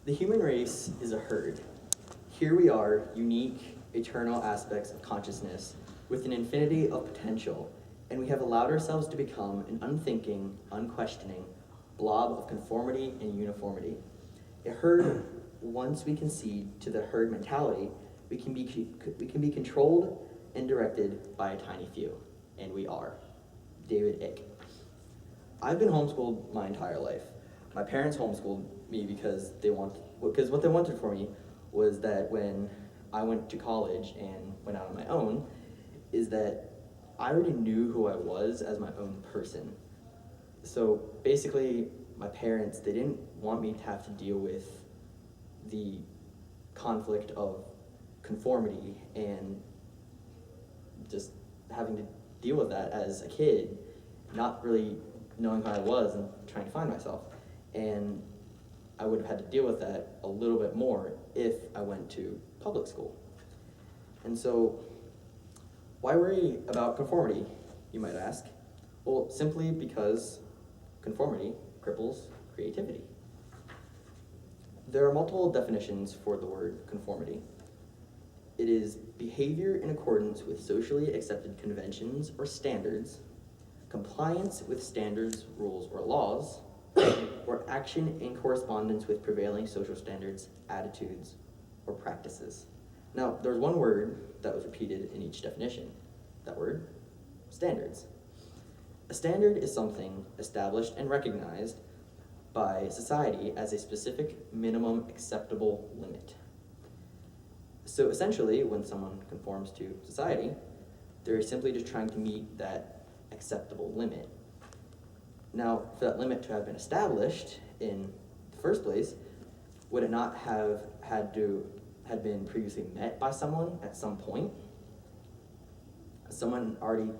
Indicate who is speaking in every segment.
Speaker 1: The human race is a herd. Here we are, unique, eternal aspects of consciousness with an infinity of potential, and we have allowed ourselves to become an unthinking, unquestioning blob of conformity and uniformity. A herd, once we concede to the herd mentality, we can be controlled and directed by a tiny few, and we are. David Icke. I've been homeschooled my entire life. My parents homeschooled me because what they wanted for me was that when I went to college and went out on my own, is that I already knew who I was as my own person. So basically, my parents, they didn't want me to have to deal with the conflict of conformity and just having to deal with that as a kid, not really knowing who I was and trying to find myself. And I would have had to deal with that a little bit more if I went to public school. And so, why worry about conformity, you might ask? Well, simply because conformity cripples creativity. There are multiple definitions for the word conformity. It is behavior in accordance with socially accepted conventions or standards, compliance with standards, rules, or laws, or action in correspondence with prevailing social standards, attitudes, or practices. Now, there's one word that was repeated in each definition. That word, standards. A standard is something established and recognized by society as a specific minimum acceptable limit. So essentially, when someone conforms to society, they're simply just trying to meet that acceptable limit. Now, for that limit to have been established in the first place, would it not have had been previously met by someone at some point? Someone already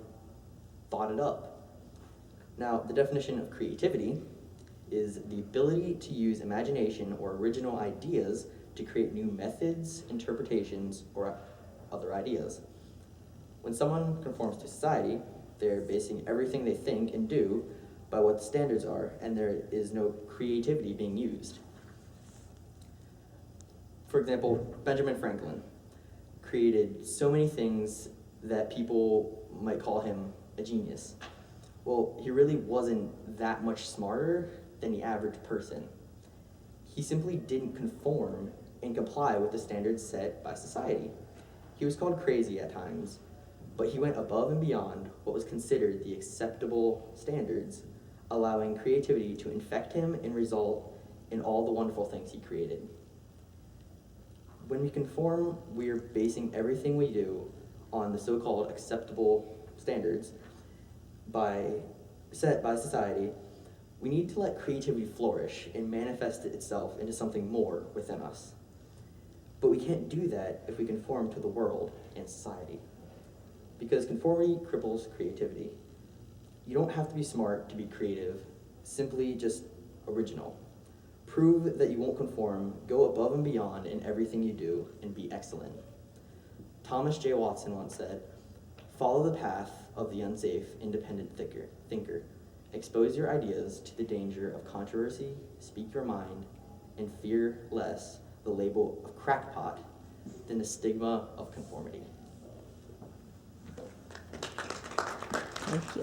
Speaker 1: thought it up. Now, the definition of creativity is the ability to use imagination or original ideas to create new methods, interpretations, or other ideas. When someone conforms to society, they're basing everything they think and do by what the standards are, and there is no creativity being used. For example, Benjamin Franklin created so many things that people might call him a genius. Well, he really wasn't that much smarter than the average person. He simply didn't conform and comply with the standards set by society. He was called crazy at times, but he went above and beyond what was considered the acceptable standards, allowing creativity to infect him and result in all the wonderful things he created. When we conform, we are basing everything we do on the so-called acceptable standards set by society. We need to let creativity flourish and manifest itself into something more within us. But we can't do that if we conform to the world and society, because conformity cripples creativity. You don't have to be smart to be creative, simply just original. Prove that you won't conform, go above and beyond in everything you do, and be excellent. Thomas J. Watson once said, "Follow the path of the unsafe, independent thinker. Expose your ideas to the danger of controversy, speak your mind, and fear less the label of crackpot than the stigma of conformity."
Speaker 2: Thank you.